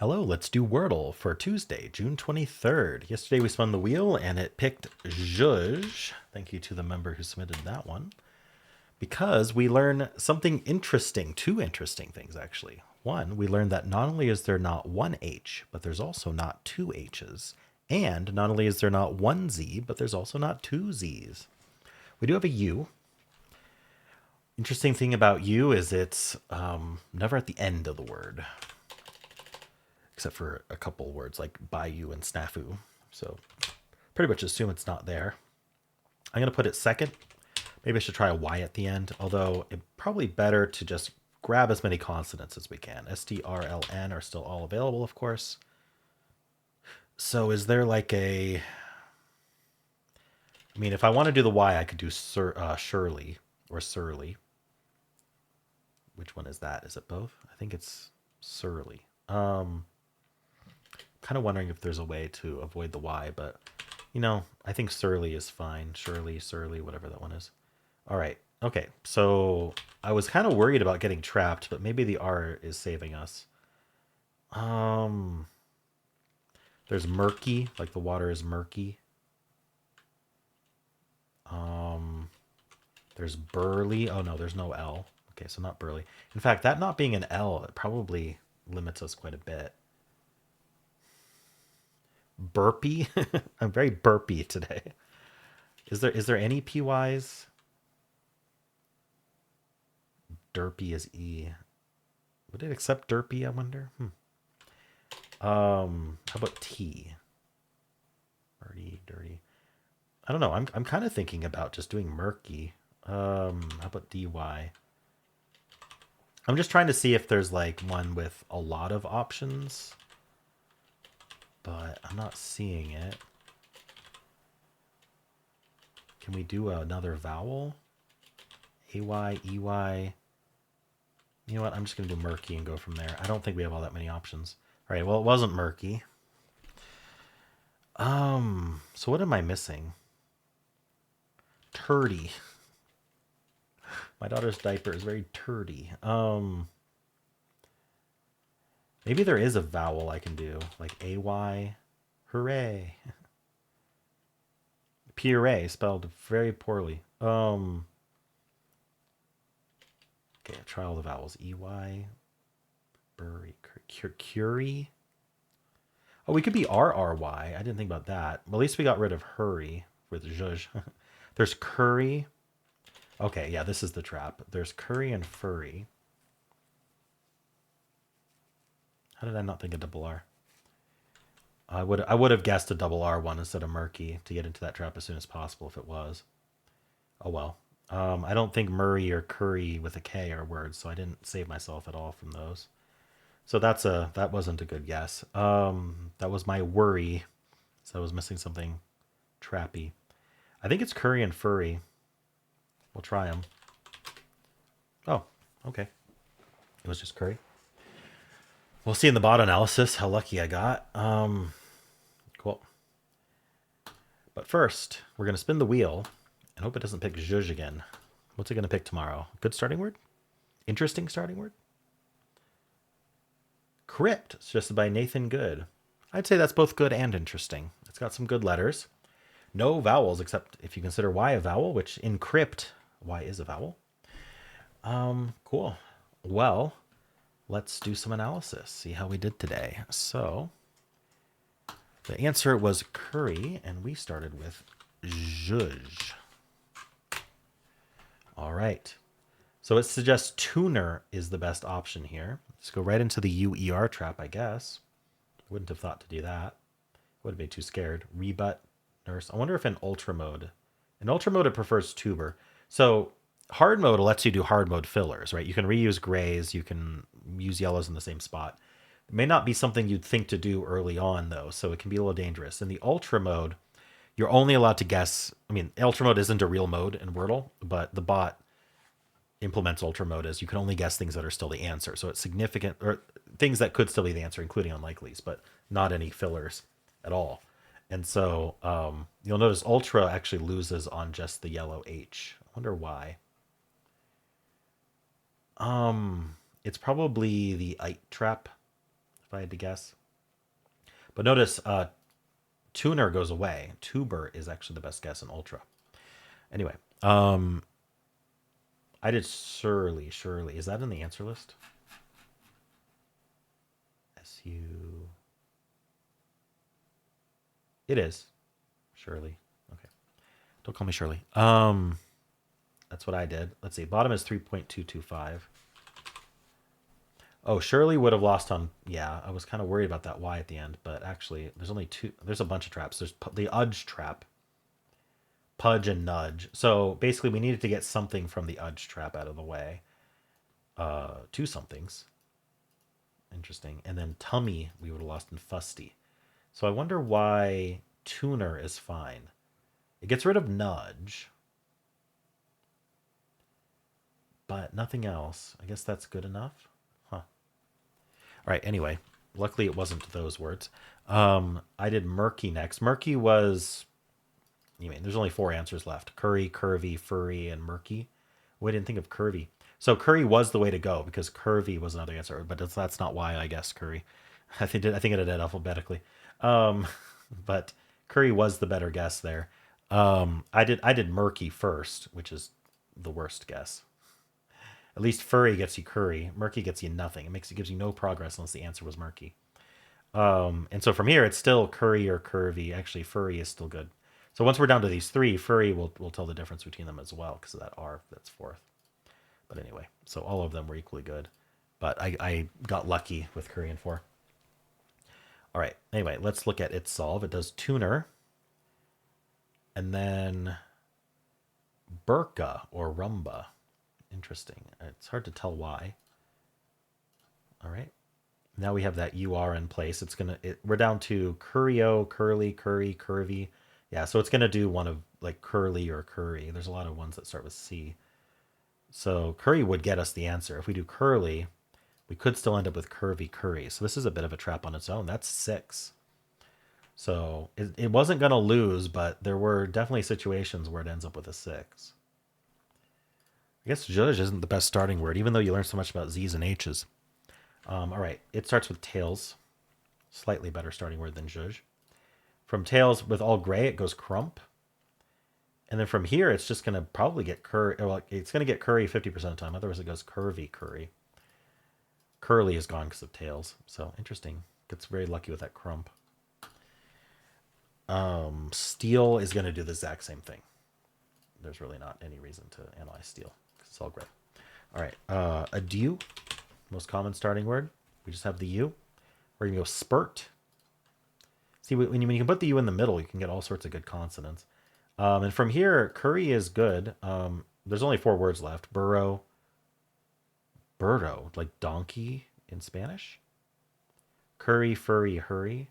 Hello, let's do Wordle for Tuesday, June 23rd. Yesterday we spun the wheel and it picked Zhuzh. Thank you to the member who submitted that one. Because we learn something interesting, two interesting things actually. One, we learned that not only is there not one H, but there's also not two H's. And not only is there not one Z, but there's also not two Z's. We do have a U. Interesting thing about U is it's never at the end of the word, except for a couple words like bayou and snafu. So pretty much assume it's not there. I'm going to put it second. Maybe I should try a Y at the end, although it's probably better to just grab as many consonants as we can. STRLN are still all available, of course. So is there like a... I mean, if I want to do the Y, I could do Shirley or Surly. Which one is that? Is it both? I think it's Surly. Kind of wondering if there's a way to avoid the Y, but you know, I think Surly is fine. Shirley, Surly, whatever that one is. All right. Okay. So I was kind of worried about getting trapped, but maybe the R is saving us. There's murky, like the water is murky. There's burly. Oh no, there's no L. Okay, so not burly. In fact, that not being an L, it probably limits us quite a bit. Burpy. I'm very burpy today. Is there any PYs? Derpy is E. Would it accept derpy, I wonder? How about T? Dirty, dirty. I don't know. I'm kind of thinking about just doing murky. How about DY? I'm just trying to see if there's like one with a lot of options, but I'm not seeing it. Can we do another vowel? AY, EY. You know what? I'm just going to do murky and go from there. I don't think we have all that many options. All right, well, it wasn't murky. So what am I missing? Turdy. My daughter's diaper is very turdy. Maybe there is a vowel I can do, like AY. Hooray. Puree, spelled very poorly. Okay, try all the vowels. EY, Bury, Curie. Oh, we could be RRY. I didn't think about that. Well, at least we got rid of hurry with zhuzh. There's curry. Okay, yeah, this is the trap. There's curry and furry. How did I not think of double R? I would have guessed a double R one instead of murky to get into that trap as soon as possible if it was. Oh well. I don't think Murray or Curry with a K are words, so I didn't save myself at all from those. So that wasn't a good guess. That was my worry. So I was missing something trappy. I think it's Curry and Furry. We'll try them. Oh, okay. It was just Curry. We'll see in the bot analysis how lucky I got. Cool. But first, we're going to spin the wheel and hope it doesn't pick zhuzh again. What's it going to pick tomorrow? Good starting word? Interesting starting word? Crypt, suggested by Nathan Good. I'd say that's both good and interesting. It's got some good letters. No vowels, except if you consider Y a vowel, which in crypt, Y is a vowel. Cool. Well, let's do some analysis, see how we did today. So the answer was curry, and we started with zhuzh. All right. So it suggests tuner is the best option here. Let's go right into the UER trap, I guess. Wouldn't have thought to do that. Would have been too scared. Rebut, nurse. I wonder if in ultra mode. In ultra mode, it prefers tuber. So hard mode lets you do hard mode fillers, right? You can reuse grays. You can use yellows in the same spot. It may not be something you'd think to do early on, though, so it can be a little dangerous. In the ultra mode, you're only allowed to guess. I mean, ultra mode isn't a real mode in Wordle, but the bot implements ultra mode as you can only guess things that are still the answer. So it's significant, or things that could still be the answer, including unlikelies, but not any fillers at all. And so you'll notice ultra actually loses on just the yellow H. I wonder why. It's probably the ite trap. if I had to guess. But notice tuner goes away. Tuber is actually the best guess in ultra. Anyway, I did surely. Is that in the answer list? SU. It is. Shirley. Okay. Don't call me Shirley. That's what I did. Let's see. Bottom is 3.225. Oh, Shirley would have lost on. Yeah, I was kind of worried about that Y at the end, but actually, there's only two. There's a bunch of traps. There's the Udge trap, Pudge, and Nudge. So basically, we needed to get something from the Udge trap out of the way. Two somethings. Interesting. And then Tummy, we would have lost in Fusty. So I wonder why Tuner is fine. It gets rid of Nudge, but nothing else. I guess that's good enough. Huh. All right. Anyway, luckily it wasn't those words. I did Murky next. Murky was, you mean, there's only four answers left: curry, curvy, furry, and murky. Oh, I didn't think of curvy. So curry was the way to go because curvy was another answer, but that's not why I guessed curry. I think I did it alphabetically. Um, but curry was the better guess there. I did murky first, which is the worst guess. At least furry gets you curry. Murky gets you nothing. It gives you no progress unless the answer was murky. And so from here, it's still curry or curvy. Actually, furry is still good. So once we're down to these three, furry will tell the difference between them as well because of that R that's fourth. But anyway, so all of them were equally good. But I got lucky with curry and four. All right. Anyway, let's look at its solve. It does tuner. And then Burka or Rumba. Interesting. It's hard to tell why. All right. Now we have that UR in place. We're down to Curio, Curly, Curry, Curvy. Yeah, so it's gonna do one of like Curly or Curry. There's a lot of ones that start with C. So Curry would get us the answer. If we do Curly, we could still end up with Curvy Curry. So this is a bit of a trap on its own. That's 6. So it wasn't gonna lose, but there were definitely situations where it ends up with a 6. I guess judge isn't the best starting word, even though you learn so much about Z's and H's. All right, it starts with tails. Slightly better starting word than judge. From tails with all gray, it goes crump. And then from here, it's just going to probably get curry. Well, it's going to get curry 50% of the time. Otherwise, it goes curvy curry. Curly is gone because of tails. So interesting. Gets very lucky with that crump. Steel is going to do the exact same thing. There's really not any reason to analyze steel because it's all gray. All right. Adieu, most common starting word. We just have the U. We're going to go spurt. See, when you can put the U in the middle, you can get all sorts of good consonants. And from here, curry is good. There's only 4 words left. Burro, like donkey in Spanish. Curry, furry, hurry.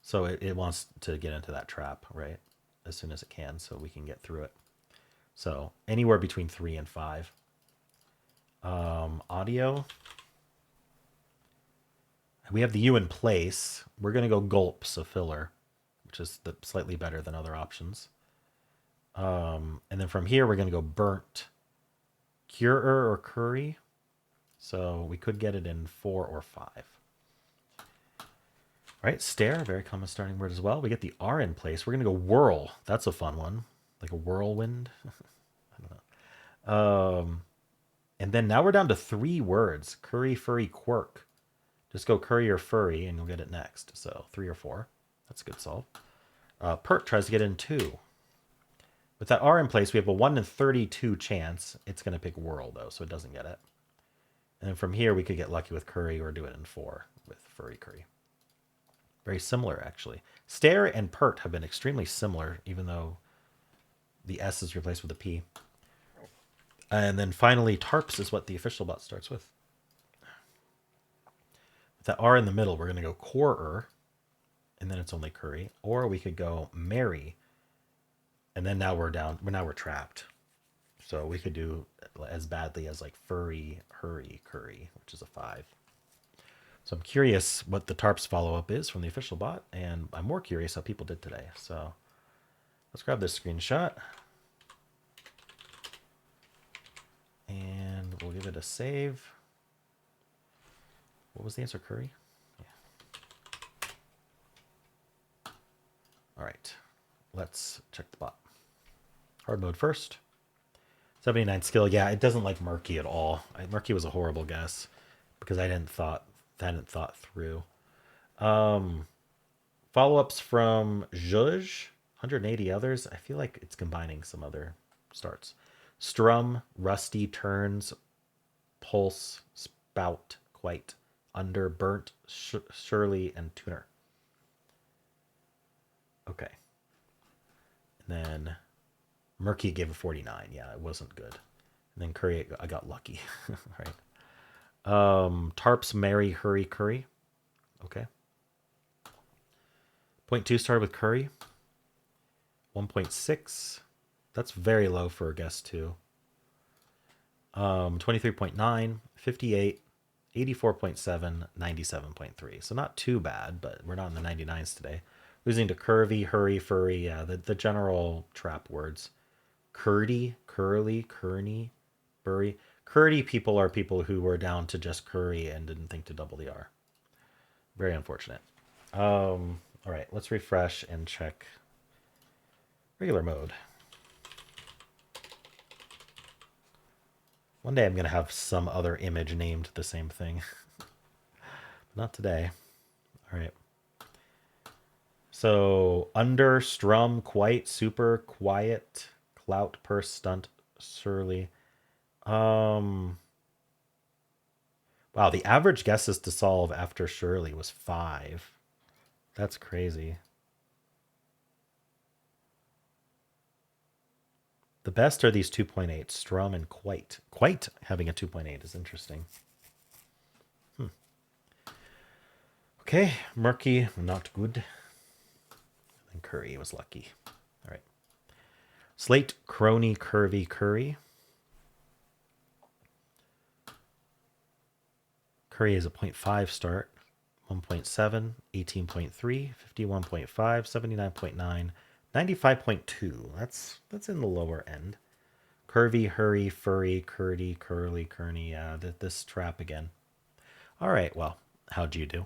So it wants to get into that trap, right? As soon as it can, so we can get through it. So anywhere between 3 and 5. Audio. We have the U in place. We're going to go gulp, so filler, which is slightly better than other options. And then from here, we're going to go burnt, curer or curry. So we could get it in 4 or 5. All right, stare, very common starting word as well. We get the R in place. We're going to go whirl. That's a fun one, like a whirlwind. I don't know. And then now we're down to 3 words: curry, furry, quirk. Just go curry or furry, and you'll get it next. So 3 or 4. That's a good solve. Pert tries to get in 2. With that R in place, we have a 1 in 32 chance. It's going to pick whirl, though, so it doesn't get it. And then from here, we could get lucky with curry or do it in 4 with furry curry. Very similar, actually. Stare and pert have been extremely similar, even though the S is replaced with a P. And then finally, tarps is what the official bot starts with. With that R in the middle, we're going to go quarter, and then it's only curry. Or we could go merry, and then now we're down. Now we're trapped. So we could do as badly as like furry, hurry, curry, which is a 5. So I'm curious what the tarps follow-up is from the official bot, and I'm more curious how people did today. So let's grab this screenshot, and we'll give it a save. What was the answer? Curry? Yeah. All right. Let's check the bot. Hard mode first. 79 skill. Yeah, it doesn't like Murky at all. Murky was a horrible guess because I hadn't thought through. Follow-ups from Zhuge, 180 others. I feel like it's combining some other starts. Strum, Rusty, Turns, Pulse, Spout, Quite, Under, Burnt, Shirley, and Tuner. Okay. And then Murky gave a 49. Yeah, it wasn't good. And then Curry, I got lucky. Right. Tarps, Mary, Hurry, Curry. Okay. 0.2 started with Curry. 1.6. That's very low for a guess too. 23.9, 58, 84.7, 97.3. So not too bad, but we're not in the 99s today. Losing to curvy, hurry, furry. Yeah, the general trap words. Curdy, curly, curny, burry. Curdy people are people who were down to just curry and didn't think to double the R. Very unfortunate. All right, let's refresh and check regular mode. One day I'm going to have some other image named the same thing. Not today. All right. So under, strum, quite, super, quiet, clout, purse, stunt, surly. Wow, the average guesses to solve after Shirley was 5. That's crazy. The best are these 2.8, strum and quite. Quite having a 2.8 is interesting. Okay, Murky, not good. And Curry was lucky. All right. Slate, Crony, Curvy, Curry. Curry is a 0.5 start. 1.7, 18.3, 51.5, 79.9, 95.2. That's in the lower end. Curvy, hurry, furry, curdy, curly, kerny. Yeah, this trap again. All right, well, how'd you do?